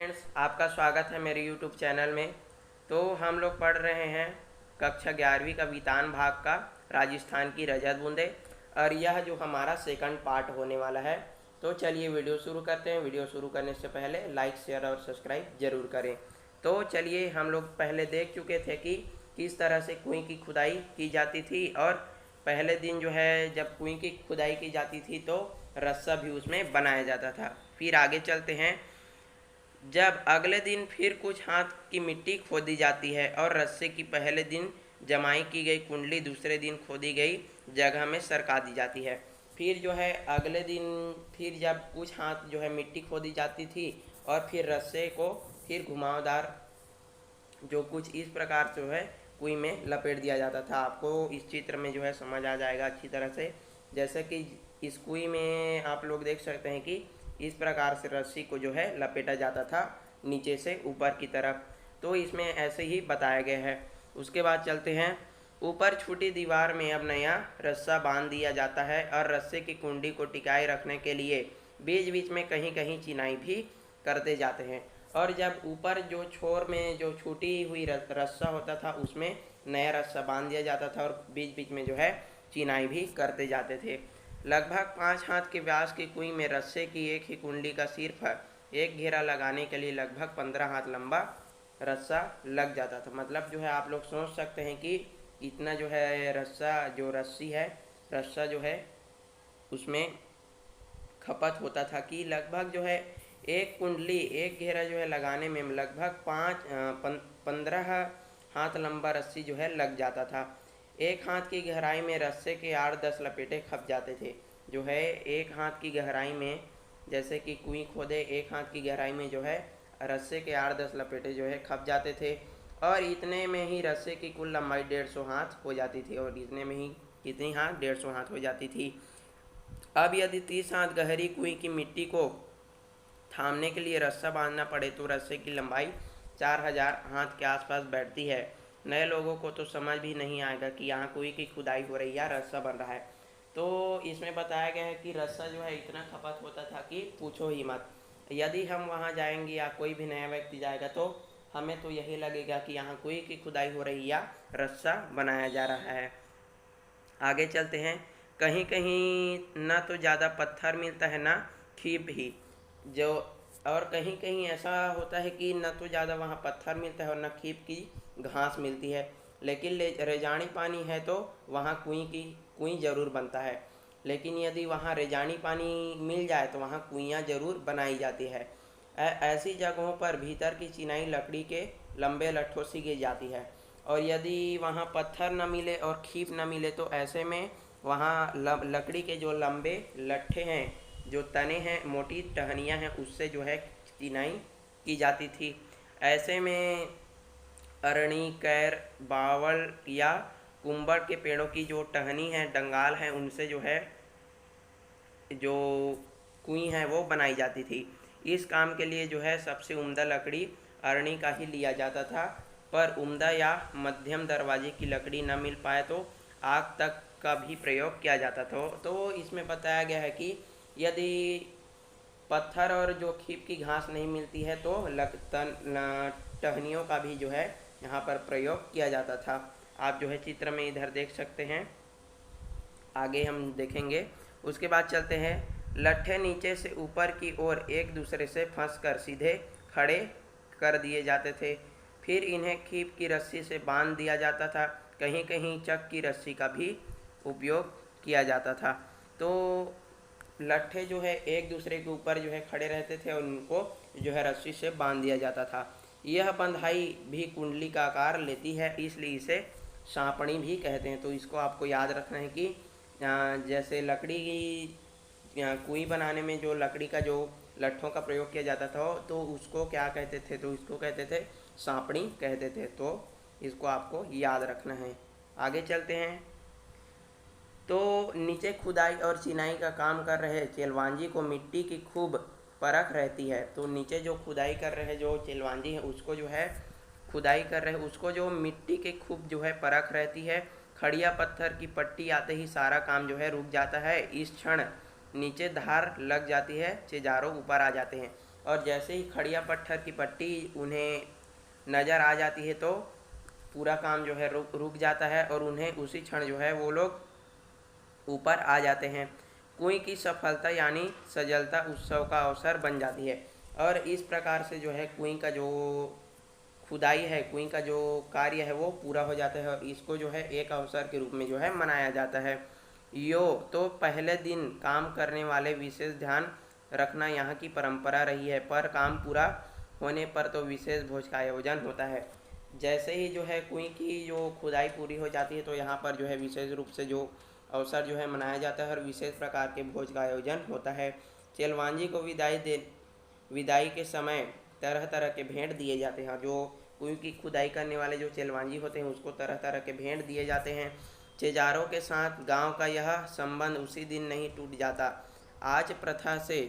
Friends, आपका स्वागत है मेरे YouTube चैनल में। तो हम लोग पढ़ रहे हैं कक्षा 11वीं का वितान भाग का राजस्थान की रजत बूंदे, और यह जो हमारा सेकंड पार्ट होने वाला है। तो चलिए वीडियो शुरू करते हैं। वीडियो शुरू करने से पहले लाइक, शेयर और सब्सक्राइब जरूर करें। तो चलिए, हम लोग पहले देख चुके थे कि किस तरह से कुएं की खुदाई की जाती थी, और पहले दिन जो है जब कुएं की खुदाई की जाती थी तो रस्सा भी उसमें बनाया जाता था। फिर आगे चलते हैं। जब अगले दिन फिर कुछ हाथ की मिट्टी खोदी जाती है और रस्से की पहले दिन जमाई की गई कुंडली दूसरे दिन खोदी गई जगह में सरका दी जाती है। फिर जो है अगले दिन फिर जब कुछ हाथ जो है मिट्टी खोदी जाती थी और फिर रस्से को फिर घुमावदार जो कुछ इस प्रकार जो है कुएं में लपेट दिया जाता था। आपको इस चित्र में जो है समझ आ जाएगा अच्छी तरह से। जैसे कि इस कुएं में आप लोग देख सकते हैं कि इस प्रकार से रस्सी को जो है लपेटा जाता था नीचे से ऊपर की तरफ। तो इसमें ऐसे ही बताया गया है। उसके बाद चलते हैं। ऊपर छूटी दीवार में अब नया रस्सा बांध दिया जाता है और रस्से की कुंडी को टिकाए रखने के लिए बीच बीच में कहीं कहीं चिनाई भी करते जाते हैं। और जब ऊपर जो छोर में जो छूटी हुई रस्सा होता था उसमें नया रस्सा बांध दिया जाता था और बीच बीच में जो है चिनाई भी करते जाते थे। लगभग 5 हाथ के व्यास की कुएं में रस्से की एक ही कुंडली का सिर्फ एक घेरा लगाने के लिए लगभग 15 हाथ लंबा रस्सा लग जाता था। मतलब जो है आप लोग सोच सकते हैं कि इतना जो है रस्सा जो रस्सी है रस्सा जो है उसमें खपत होता था कि लगभग जो है एक कुंडली एक घेरा जो है लगाने में लगभग 15 हाथ लंबा रस्सी जो है लग जाता था। एक हाथ की गहराई में रस्से के 8-10 लपेटे खप जाते थे। जो है एक हाथ की गहराई में, जैसे कि कुएं खोदे एक हाथ की गहराई में जो है रस्से के 8-10 लपेटे जो है खप जाते थे, और इतने में ही रस्से की कुल लंबाई 150 हाथ हो जाती थी। और इतने में ही कितनी हाथ 150 हाथ हो जाती थी। अब यदि 30 हाथ गहरी कुएं की मिट्टी को थामने के लिए रस्सा बांधना पड़े तो रस्से की लंबाई 4000 हाथ के आसपास बैठती है। नए लोगों को तो समझ भी नहीं आएगा कि यहाँ कुएं की खुदाई हो रही है या रस्सा बन रहा है। तो इसमें बताया गया है कि रस्सा जो है इतना खपत होता था कि पूछो ही मत। यदि हम वहाँ जाएंगे या कोई भी नया व्यक्ति जाएगा तो हमें तो यही लगेगा कि यहाँ कुएं की खुदाई हो रही है या रस्सा बनाया जा रहा है। आगे चलते हैं। कहीं कहीं ना तो ज़्यादा पत्थर मिलता है ना खीप ही जो, और कहीं कहीं ऐसा होता है कि न तो ज़्यादा वहाँ पत्थर मिलता है और न खीप की घास मिलती है। लेकिन रेजानी पानी है तो वहाँ कुएं ज़रूर बनता है। लेकिन यदि वहाँ रेजानी पानी मिल जाए तो वहाँ कुइयाँ ज़रूर बनाई जाती है। ऐसी जगहों पर भीतर की चिनाई लकड़ी के लंबे लट्ठों से की जाती है। और यदि वहाँ पत्थर न मिले और खीप न मिले तो ऐसे में वहाँ लकड़ी के जो लंबे लट्ठे हैं, जो तने हैं, मोटी टहनियाँ हैं, उससे जो है चिनाई की जाती थी। ऐसे में अरणी, कैर, बावल या कुंबड़ के पेड़ों की जो टहनी है, डंगाल है, उनसे जो है जो कुएं है वो बनाई जाती थी। इस काम के लिए जो है सबसे उम्दा लकड़ी अरणी का ही लिया जाता था, पर उम्दा या मध्यम दरवाजे की लकड़ी न मिल पाए तो आग तक का भी प्रयोग किया जाता था। तो इसमें बताया गया है कि यदि पत्थर और जो खीप की घास नहीं मिलती है तो टहनियों का भी जो है यहाँ पर प्रयोग किया जाता था। आप जो है चित्र में इधर देख सकते हैं, आगे हम देखेंगे। उसके बाद चलते हैं। लट्ठे नीचे से ऊपर की ओर एक दूसरे से फंसकर सीधे खड़े कर दिए जाते थे। फिर इन्हें खीप की रस्सी से बांध दिया जाता था। कहीं कहीं चक की रस्सी का भी उपयोग किया जाता था। तो लट्ठे जो है एक दूसरे के ऊपर जो है खड़े रहते थे और उनको जो है रस्सी से बांध दिया जाता था। यह बंधाई भी कुंडली का आकार लेती है, इसलिए इसे सांपणी भी कहते हैं। तो इसको आपको याद रखना है कि जैसे लकड़ी की कुएं बनाने में जो लकड़ी का जो लट्ठों का प्रयोग किया जाता था तो उसको क्या कहते थे, तो इसको कहते थे सांपणी कहते थे। तो इसको आपको याद रखना है। आगे चलते हैं। तो नीचे खुदाई और चिनाई का काम कर रहे चेलवांजी को मिट्टी की खूब परख रहती है। तो नीचे जो खुदाई कर रहे जो चेलवांजी है उसको जो है खुदाई कर रहे उसको जो मिट्टी के खूब जो है परख रहती है। खड़िया पत्थर की पट्टी आते ही सारा काम जो है रुक जाता है। इस क्षण नीचे धार लग जाती है, चिजारों ऊपर आ जाते हैं। और जैसे ही खड़िया पत्थर की पट्टी उन्हें नज़र आ जाती है तो पूरा काम जो है रुक जाता है और उन्हें उसी क्षण जो है वो लोग ऊपर आ जाते हैं। कुएं की सफलता यानी सजलता उत्सव का अवसर बन जाती है। और इस प्रकार से जो है कुएं का जो खुदाई है, कुएं का जो कार्य है वो पूरा हो जाता है और इसको जो है एक अवसर के रूप में जो है मनाया जाता है। यो तो पहले दिन काम करने वाले विशेष ध्यान रखना यहाँ की परंपरा रही है, पर काम पूरा होने पर तो विशेष भोज का आयोजन होता है। जैसे ही जो है कुएं की जो खुदाई पूरी हो जाती है तो यहाँ पर जो है विशेष रूप से जो अवसर जो है मनाया जाता है और विशेष प्रकार के भोज का आयोजन होता है। चेलवांजी को विदाई के समय तरह तरह के भेंट दिए जाते हैं। जो कुएं की खुदाई करने वाले जो चेलवांजी होते हैं उसको तरह तरह के भेंट दिए जाते हैं। चेजारों के साथ गांव का यह संबंध उसी दिन नहीं टूट जाता। आज प्रथा से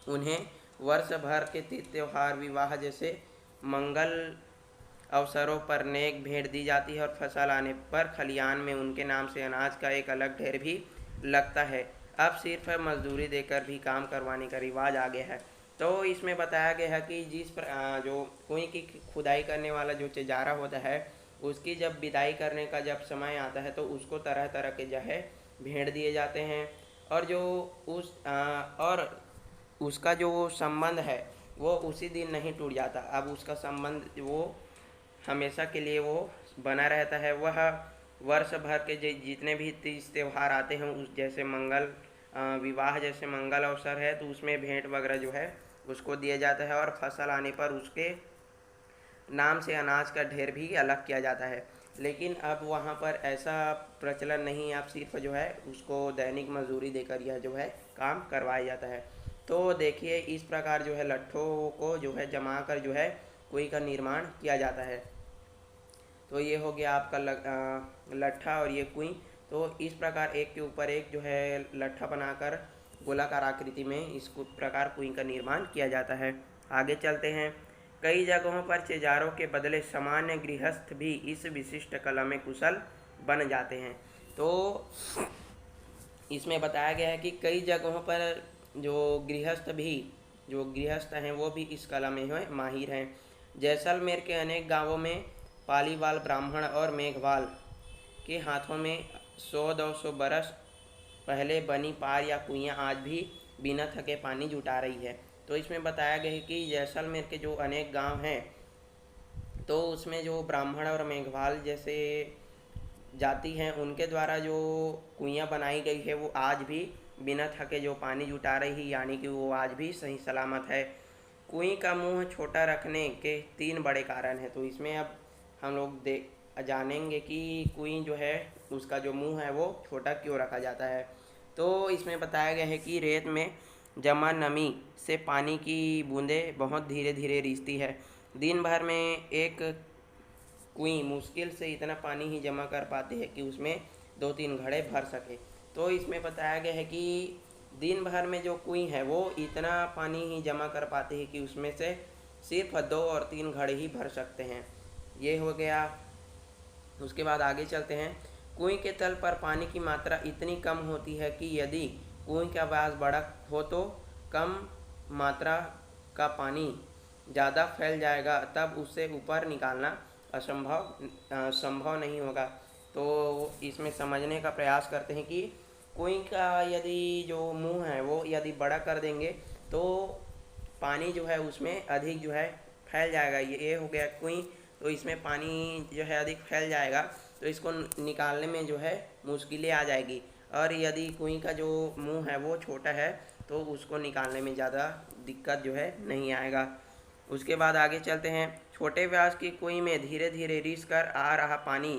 उन्हें वर्ष भर के तीज त्योहार विवाह जैसे मंगल अवसरों पर नेक भेंट दी जाती है और फसल आने पर खलियान में उनके नाम से अनाज का एक अलग ढेर भी लगता है। अब सिर्फ मजदूरी देकर भी काम करवाने का रिवाज आ गया है। तो इसमें बताया गया है कि जो कुएं की खुदाई करने वाला जो चेजारा होता है उसकी जब विदाई करने का जब समय आता है तो उसको तरह तरह के जो है भेंट दिए जाते हैं और जो और उसका जो संबंध है वो उसी दिन नहीं टूट जाता। अब उसका संबंध वो हमेशा के लिए वो बना रहता है। वह वर्ष भर के जितने भी तीज त्यौहार आते हैं उस जैसे विवाह जैसे मंगल अवसर है तो उसमें भेंट वगैरह जो है उसको दिया जाता है और फसल आने पर उसके नाम से अनाज का ढेर भी अलग किया जाता है। लेकिन अब वहाँ पर ऐसा प्रचलन नहीं, अब सिर्फ जो है उसको दैनिक मजदूरी देकर यह जो है काम करवाया जाता है। तो देखिए इस प्रकार जो है लट्ठों को जो है जमा कर जो है कुएं का निर्माण किया जाता है। तो ये हो गया आपका लट्ठा और ये कुएं। तो इस प्रकार एक के ऊपर एक जो है लट्ठा बनाकर गोलाकार आकृति में इस प्रकार कुएं का निर्माण किया जाता है। आगे चलते हैं। कई जगहों पर चेजारों के बदले सामान्य गृहस्थ भी इस विशिष्ट कला में कुशल बन जाते हैं। तो इसमें बताया गया है कि कई जगहों पर जो गृहस्थ हैं वो भी इस कला में माहिर हैं। जैसलमेर के अनेक गांवों में पालीवाल ब्राह्मण और मेघवाल के हाथों में 100-200 बरस पहले बनी पार या कुइयाँ आज भी बिना थके पानी जुटा रही है। तो इसमें बताया गया है कि जैसलमेर के जो अनेक गांव हैं तो उसमें जो ब्राह्मण और मेघवाल जैसे जाति हैं उनके द्वारा जो कुइयाँ बनाई गई है वो आज भी बिना थके जो पानी जुटा रही, यानी कि वो आज भी सही सलामत है। कुएं का मुंह छोटा रखने के 3 बड़े कारण हैं। तो इसमें अब हम लोग जानेंगे कि कुएं जो है उसका जो मुंह है वो छोटा क्यों रखा जाता है। तो इसमें बताया गया है कि रेत में जमा नमी से पानी की बूंदें बहुत धीरे धीरे रिसती है। दिन भर में एक कुएं मुश्किल से इतना पानी ही जमा कर पाती है कि उसमें 2-3 घड़े भर सके। तो इसमें बताया गया है कि दिन भर में जो कुएं है वो इतना पानी ही जमा कर पाती है कि उसमें से सिर्फ 2 और 3 घड़े ही भर सकते हैं। ये हो गया। उसके बाद आगे चलते हैं। कुएं के तल पर पानी की मात्रा इतनी कम होती है कि यदि कुएं का व्यास बड़ा हो तो कम मात्रा का पानी ज़्यादा फैल जाएगा, तब उससे ऊपर निकालना संभव नहीं होगा। तो इसमें समझने का प्रयास करते हैं कि कुएं का यदि जो मुंह है वो यदि बड़ा कर देंगे तो पानी जो है उसमें अधिक जो है फैल जाएगा। ये हो गया कुएं। तो इसमें पानी जो है अधिक फैल जाएगा तो इसको निकालने में जो है मुश्किलें आ जाएगी। और यदि कुएं का जो मुंह है वो छोटा है तो उसको निकालने में ज़्यादा दिक्कत जो है नहीं आएगा। उसके बाद आगे चलते हैं। छोटे व्यास की कुएं में धीरे धीरे रिस कर आ रहा पानी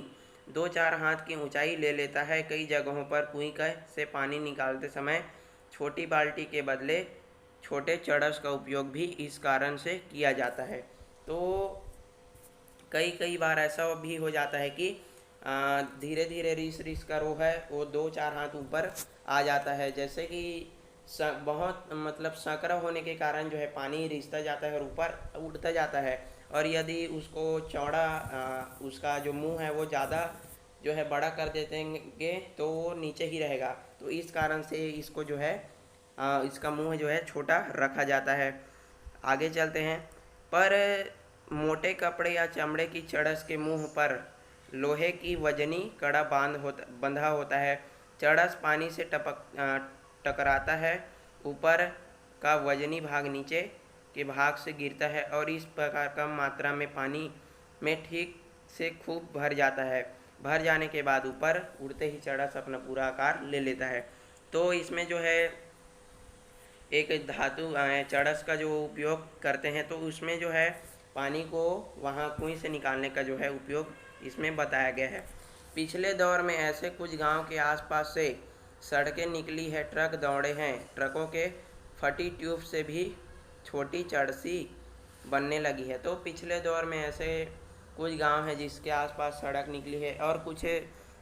2-4 हाथ की ऊंचाई ले लेता है। कई जगहों पर कुएं से पानी निकालते समय छोटी बाल्टी के बदले छोटे चड़स का उपयोग भी इस कारण से किया जाता है। तो कई बार ऐसा भी हो जाता है कि धीरे धीरे रिस कर वो 2-4 हाथ ऊपर आ जाता है। जैसे कि बहुत मतलब संकरा होने के कारण जो है पानी रिसता जाता है और ऊपर उड़ता जाता है। और यदि उसको चौड़ा उसका जो मुंह है वो ज़्यादा जो है बड़ा कर देंगे तो वो नीचे ही रहेगा। तो इस कारण से इसको जो है इसका मुंह जो है छोटा रखा जाता है। आगे चलते हैं। पर मोटे कपड़े या चमड़े की चड़स के मुंह पर लोहे की वजनी कड़ा बंधा होता है। चड़स पानी से टकराता है। ऊपर का वजनी भाग नीचे के भाग से गिरता है और इस प्रकार कम मात्रा में पानी में ठीक से खूब भर जाता है। भर जाने के बाद ऊपर उड़ते ही चड़स अपना पूरा आकार ले लेता है। तो इसमें जो है एक धातु चड़स का जो उपयोग करते हैं, तो उसमें जो है पानी को वहाँ कुएं से निकालने का जो है उपयोग इसमें बताया गया है। पिछले दौर में ऐसे कुछ गांव के आसपास से सड़कें निकली है, ट्रक दौड़े हैं, ट्रकों के फटी ट्यूब से भी छोटी चड़सी बनने लगी है। तो पिछले दौर में ऐसे कुछ गांव हैं जिसके आसपास सड़क निकली है और कुछ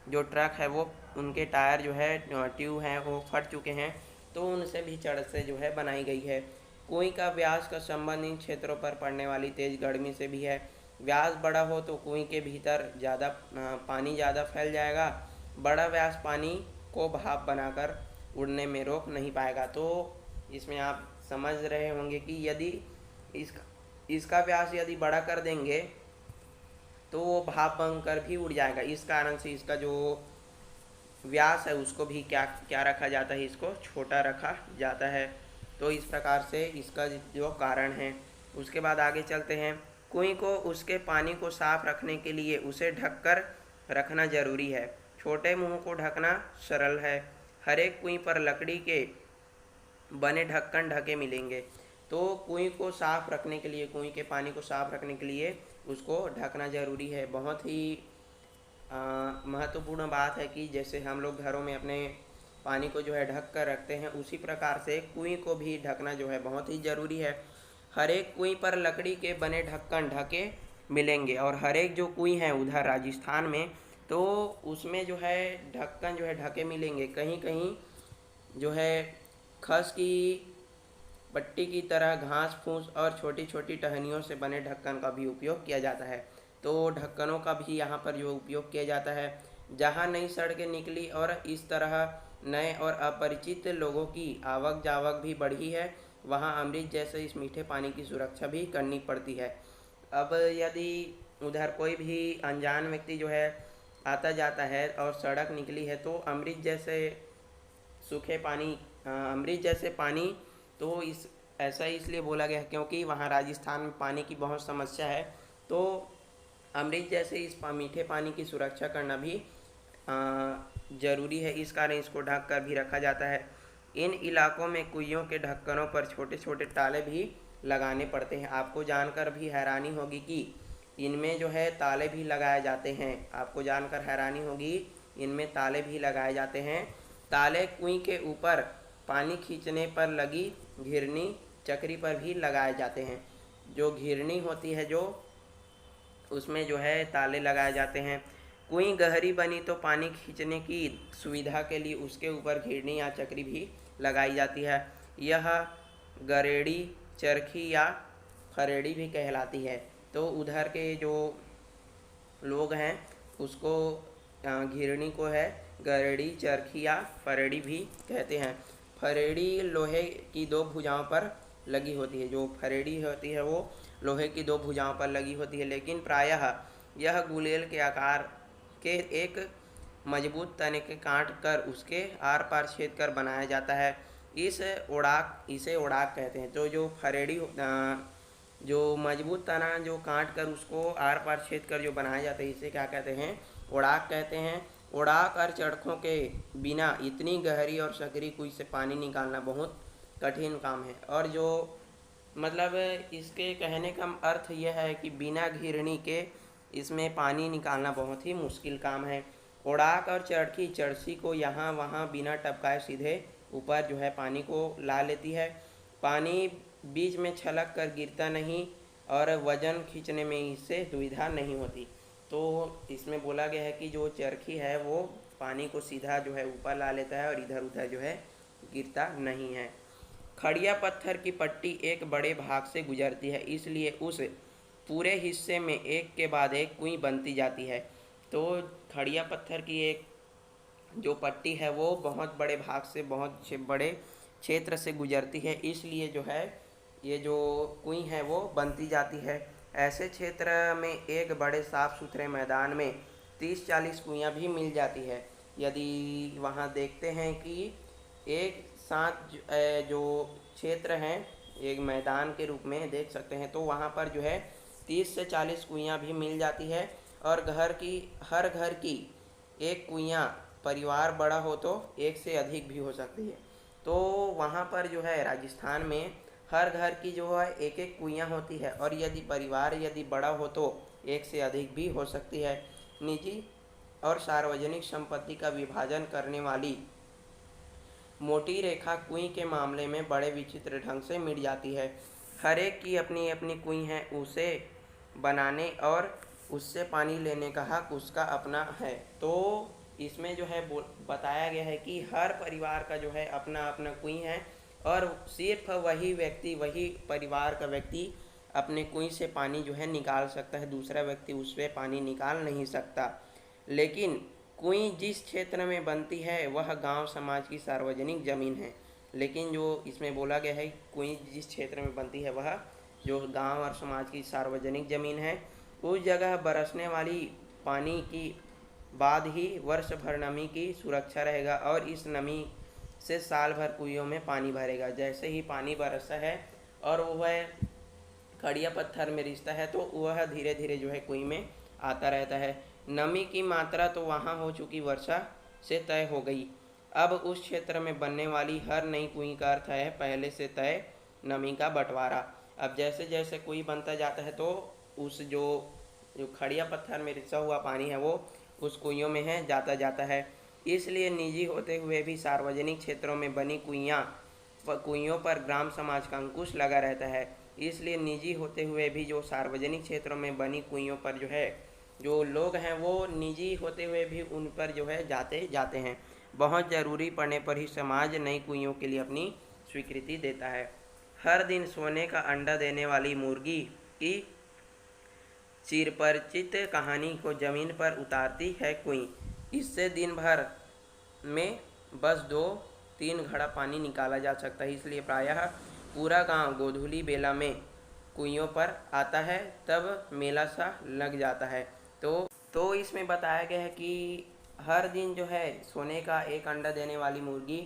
जो ट्रक है वो उनके टायर जो है ट्यूब हैं वो फट चुके हैं, तो उनसे भी चड़सें जो है बनाई गई है। कुएं का व्यास का संबंध इन क्षेत्रों पर पड़ने वाली तेज गर्मी से भी है। व्यास बड़ा हो तो कुएं के भीतर पानी ज़्यादा फैल जाएगा। बड़ा व्यास पानी को भाप बनाकर उड़ने में रोक नहीं पाएगा। तो इसमें आप समझ रहे होंगे कि यदि इसका व्यास यदि बड़ा कर देंगे तो वो भाप बनकर भी उड़ जाएगा। इस कारण से इसका जो व्यास है उसको भी क्या रखा जाता है, इसको छोटा रखा जाता है। तो इस प्रकार से इसका जो कारण है। उसके बाद आगे चलते हैं। कुएं को उसके पानी को साफ रखने के लिए उसे ढककर रखना जरूरी है। छोटे मुंह को ढकना सरल है। हर एक कुएं पर लकड़ी के बने ढक्कन ढके मिलेंगे। तो कुएं को साफ रखने के लिए, कुएं के पानी को साफ रखने के लिए उसको ढकना जरूरी है। बहुत ही महत्वपूर्ण बात है कि जैसे हम लोग घरों में अपने पानी को जो है ढक कर रखते हैं, उसी प्रकार से कुएं को भी ढकना जो है बहुत ही ज़रूरी है। हर एक कुएं पर लकड़ी के बने ढक्कन ढके मिलेंगे और हर एक जो कुएं है उधर राजस्थान में, तो उसमें जो है ढक्कन जो है ढके मिलेंगे। कहीं कहीं जो है खस की पट्टी की तरह घास फूस और छोटी छोटी टहनियों से बने ढक्कन का भी उपयोग किया जाता है। तो ढक्कनों का भी यहाँ पर जो उपयोग किया जाता है। जहाँ नई सड़कें निकली और इस तरह नए और अपरिचित लोगों की आवक जावक भी बढ़ी है, वहाँ अमृत जैसे इस मीठे पानी की सुरक्षा भी करनी पड़ती है। अब यदि उधर कोई भी अनजान व्यक्ति जो है आता जाता है और सड़क निकली है, तो अमृत जैसे सूखे पानी, अमृत जैसे पानी, तो इस ऐसा इसलिए बोला गया क्योंकि वहाँ राजस्थान में पानी की बहुत समस्या है। तो अमृत जैसे इस मीठे पानी की सुरक्षा करना भी ज़रूरी है। इस कारण इसको ढक कर भी रखा जाता है। इन इलाकों में कुइयों के ढक्कनों पर छोटे छोटे ताले भी लगाने पड़ते हैं। आपको जानकर भी हैरानी होगी कि इनमें जो है ताले भी लगाए जाते हैं। आपको जानकर हैरानी होगी, इनमें ताले भी लगाए जाते हैं। ताले कुएं के ऊपर पानी खींचने पर लगी घिरनी चक्री पर भी लगाए जाते हैं। जो घिरनी होती है जो उसमें जो है ताले लगाए जाते हैं। कुएं गहरी बनी तो पानी खींचने की सुविधा के लिए उसके ऊपर घिरनी या चक्री भी लगाई जाती है। यह गरेड़ी, चरखी या फरेड़ी भी कहलाती है। तो उधर के जो लोग हैं उसको घिरनी को है गरेड़ी, चरखी या फरेड़ी भी कहते हैं। फरेड़ी लोहे की दो भुजाओं पर लगी होती है। जो फरेड़ी होती है वो लोहे की दो भुजाओं पर लगी होती है, लेकिन प्रायः यह गुलेल के आकार के एक मजबूत तने के काट कर उसके आर पार छेद कर बनाया जाता है। इसे उड़ाक कहते हैं। तो जो फरेड़ी जो मजबूत तना जो काट कर उसको आर पार छेद कर जो बनाया जाता है, इसे क्या कहते हैं? उड़ाक कहते हैं। उड़ाक और चरखों के बिना इतनी गहरी और सकरी कुएं से पानी निकालना बहुत कठिन काम है। और जो मतलब इसके कहने का अर्थ यह है कि बिना घिरनी के इसमें पानी निकालना बहुत ही मुश्किल काम है। उड़ाक और चरखी चरसी को यहाँ वहाँ बिना टपकाए सीधे ऊपर जो है पानी को ला लेती है। पानी बीच में छलक कर गिरता नहीं और वजन खींचने में इससे दुविधा नहीं होती। तो इसमें बोला गया है कि जो चरखी है वो पानी को सीधा जो है ऊपर ला लेता है और इधर उधर जो है गिरता नहीं है। खड़िया पत्थर की पट्टी एक बड़े भाग से गुजरती है, इसलिए उस पूरे हिस्से में एक के बाद एक कुएं बनती जाती है। तो खड़िया पत्थर की एक जो पट्टी है वो बहुत बड़े भाग से बहुत बड़े क्षेत्र से गुजरती है, इसलिए जो है ये जो कुएं है वो बनती जाती है। ऐसे क्षेत्र में एक बड़े साफ सुथरे मैदान में 30-40 कुइयाँ भी मिल जाती है। यदि वहाँ देखते हैं कि एक साथ जो क्षेत्र हैं, एक मैदान के रूप में देख सकते हैं, तो वहाँ पर जो है 30 से 40 कुइयाँ भी मिल जाती है। और हर घर की एक कुइयाँ, परिवार बड़ा हो तो एक से अधिक भी हो सकती है। तो वहाँ पर जो है राजस्थान में हर घर की जो है एक एक कुइयाँ होती है, और यदि परिवार यदि बड़ा हो तो एक से अधिक भी हो सकती है। निजी और सार्वजनिक संपत्ति का विभाजन करने वाली मोटी रेखा कुएं के मामले में बड़े विचित्र ढंग से मिट जाती है। हर एक की अपनी अपनी कुएं है, उसे बनाने और उससे पानी लेने का हक उसका अपना है। तो इसमें जो है बताया गया है कि हर परिवार का जो है अपना अपना कुएं है, और सिर्फ वही व्यक्ति, वही परिवार का व्यक्ति अपने कुएं से पानी जो है निकाल सकता है, दूसरा व्यक्ति उससे पानी निकाल नहीं सकता। लेकिन कुएं जिस क्षेत्र में बनती है वह गांव समाज की सार्वजनिक जमीन है। लेकिन जो इसमें बोला गया है, कुएं जिस क्षेत्र में बनती है वह जो गांव और समाज की सार्वजनिक जमीन है, उस जगह बरसने वाली पानी की बाद ही वर्ष भर नमी की सुरक्षा रहेगा, और इस नमी से साल भर कुइयों में पानी भरेगा। जैसे ही पानी बरसता है और वह खड़िया पत्थर में रिश्ता है, तो वह धीरे धीरे जो है कुएं में आता रहता है। नमी की मात्रा तो वहाँ हो चुकी वर्षा से तय हो गई। अब उस क्षेत्र में बनने वाली हर नई कुएं का अर्थ है पहले से तय नमी का बंटवारा। अब जैसे जैसे कुएं बनता जाता है, तो उस जो जो खड़िया पत्थर में रिसा हुआ पानी है वो उस कुइयों में है जाता जाता है। इसलिए निजी होते हुए भी सार्वजनिक क्षेत्रों में बनी कुइयों पर ग्राम समाज का अंकुश लगा रहता है। इसलिए निजी होते हुए भी जो सार्वजनिक क्षेत्रों में बनी कुइयों पर जो है जो लोग हैं वो निजी होते हुए भी उन पर जो है जाते जाते हैं। बहुत ज़रूरी पड़ने पर ही समाज नई कुइयों के लिए अपनी स्वीकृति देता है। हर दिन सोने का अंडा देने वाली मुर्गी की चिरपरिचित कहानी को जमीन पर उतारती है कुएं। इससे दिन भर में बस 2-3 घड़ा पानी निकाला जा सकता है, इसलिए प्रायः पूरा गांव गोधूली बेला में कुइयों पर आता है, तब मेला सा लग जाता है। तो इसमें बताया गया है कि हर दिन जो है सोने का एक अंडा देने वाली मुर्गी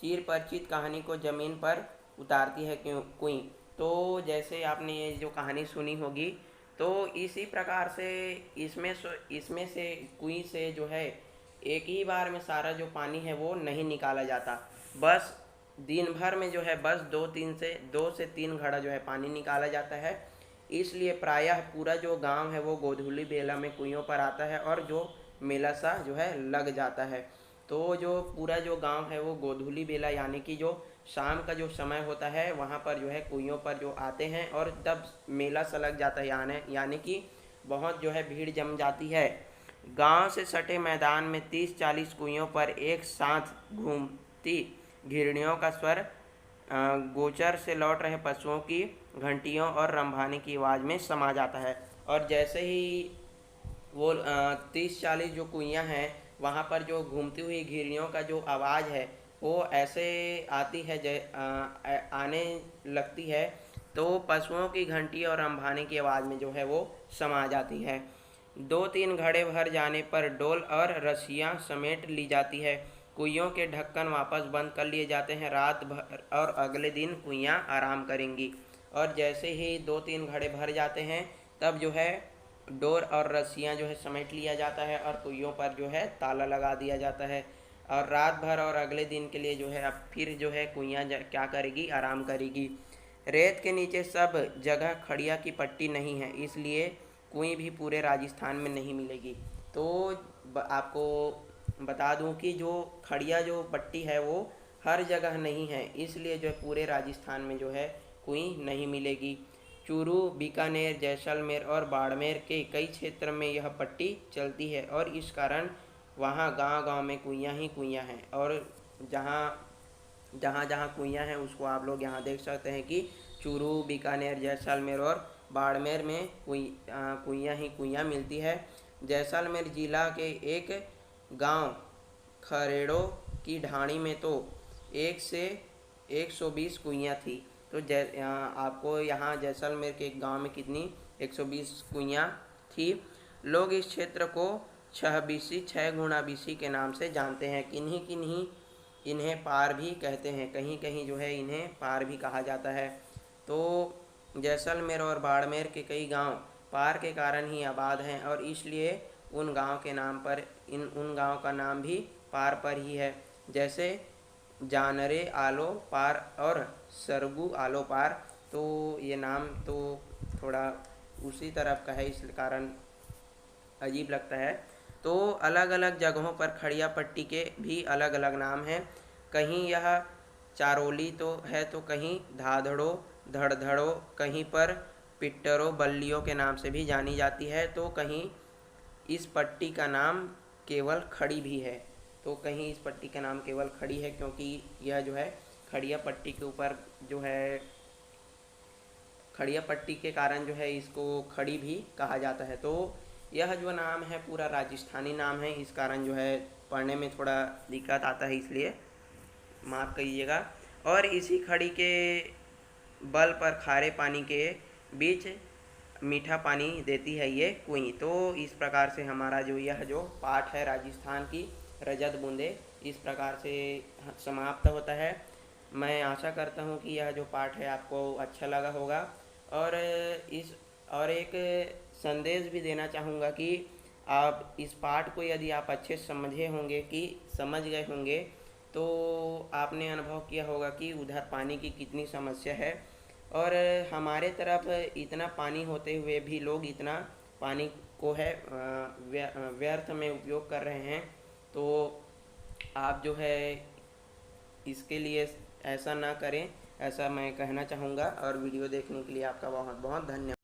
चिरपरिचित कहानी को ज़मीन पर उतारती है कुएं। तो जैसे आपने ये जो कहानी सुनी होगी, तो इसी प्रकार से इसमें से कुएं से जो है एक ही बार में सारा जो पानी है वो नहीं निकाला जाता। बस दिन भर में जो है बस 2 से 3 घड़ा जो है पानी निकाला जाता है। इसलिए प्रायः पूरा जो गांव है वो गोधूली बेला में कुइयों पर आता है, और जो मेला सा जो है लग जाता है। तो जो पूरा जो गांव है वो गोधूली बेला यानी कि जो शाम का जो समय होता है वहाँ पर जो है कुइयों पर जो आते हैं, और तब मेला सा लग जाता है, यानी कि बहुत जो है भीड़ जम जाती है। गांव से सटे मैदान में 30-40 कुइयों पर एक साथ घूमती घिरनियों का स्वर गोचर से लौट रहे पशुओं की घंटियों और रंभाने की आवाज़ में समा जाता है। और जैसे ही वो 30-40 जो कुइयाँ हैं वहाँ पर जो घूमती हुई घिरनियों का जो आवाज़ है वो ऐसे आती है आने लगती है, तो पशुओं की घंटी और रंभाने की आवाज़ में जो है वो समा जाती है। 2-3 घड़े भर जाने पर डोल और रस्सियाँ समेट ली जाती है। कुइयों के ढक्कन वापस बंद कर लिए जाते हैं। रात भर और अगले दिन कुइयाँ आराम करेंगी। और जैसे ही 2-3 घड़े भर जाते हैं तब जो है डोर और रस्सियाँ जो है समेट लिया जाता है, और कुइयों पर जो है ताला लगा दिया जाता है। और रात भर और अगले दिन के लिए जो है अब फिर जो है कुइयाँ क्या करेगी, आराम करेगी। रेत के नीचे सब जगह खड़िया की पट्टी नहीं है, इसलिए कुएं भी पूरे राजस्थान में नहीं मिलेगी। तो आपको बता दूं कि जो खड़िया जो पट्टी है वो हर जगह नहीं है, इसलिए जो है पूरे राजस्थान में जो है कुएं नहीं मिलेगी। चूरू, बीकानेर, जैसलमेर और बाड़मेर के कई क्षेत्र में यह पट्टी चलती है, और इस कारण वहाँ गांव-गांव में कुइयाँ ही कुइयाँ हैं। और जहाँ जहाँ कुइयाँ हैं उसको आप लोग यहाँ देख सकते हैं कि चूरू, बीकानेर, जैसलमेर और बाड़मेर में कुइयाँ ही कुइयाँ मिलती है। जैसलमेर जिला के एक गांव खरेड़ो की ढाणी में तो 1 से 120 कुइयाँ थी। तो आपको यहाँ जैसलमेर के एक गांव में कितनी 120 कुइयाँ थी। लोग इस क्षेत्र को 6 गुणा बीसी के नाम से जानते हैं। किन्हीं किन्हीं इन्हें पार भी कहते हैं, कहीं कहीं जो है इन्हें पार भी कहा जाता है। तो जैसलमेर और बाड़मेर के कई गांव पार के कारण ही आबाद हैं और इसलिए उन गांव के नाम पर उन गांव का नाम भी पार पर ही है। जैसे जानरे आलो पार और सरगू आलो पार। तो ये नाम तो थोड़ा उसी तरफ का है, इस कारण अजीब लगता है। तो अलग अलग जगहों पर खड़िया पट्टी के भी अलग अलग नाम हैं। कहीं यह चारोली तो है, तो कहीं धाधड़ो धड़धड़ो, कहीं पर पिट्टरों बल्लियों के नाम से भी जानी जाती है। तो कहीं इस पट्टी का नाम केवल खड़ी भी है। तो कहीं इस पट्टी का नाम केवल खड़ी है क्योंकि यह जो है खड़िया पट्टी के ऊपर जो है खड़िया पट्टी के कारण जो है इसको खड़ी भी कहा जाता है। तो यह जो नाम है पूरा राजस्थानी नाम है, इस कारण जो है पढ़ने में थोड़ा दिक्कत आता है, इसलिए माफ़ करिएगा। और इसी खड़ी के बल पर खारे पानी के बीच मीठा पानी देती है ये कुएं। तो इस प्रकार से हमारा जो यह जो पाठ है राजस्थान की रजत बूंदे, इस प्रकार से समाप्त होता है। मैं आशा करता हूँ कि यह जो पाठ है आपको अच्छा लगा होगा। और एक संदेश भी देना चाहूँगा कि आप इस पाठ को यदि आप अच्छे समझे होंगे कि समझ गए होंगे तो आपने अनुभव किया होगा कि उधर पानी की कितनी समस्या है और हमारे तरफ इतना पानी होते हुए भी लोग इतना पानी को है व्यर्थ में उपयोग कर रहे हैं। तो आप जो है इसके लिए ऐसा ना करें, ऐसा मैं कहना चाहूँगा। और वीडियो देखने के लिए आपका बहुत बहुत धन्यवाद।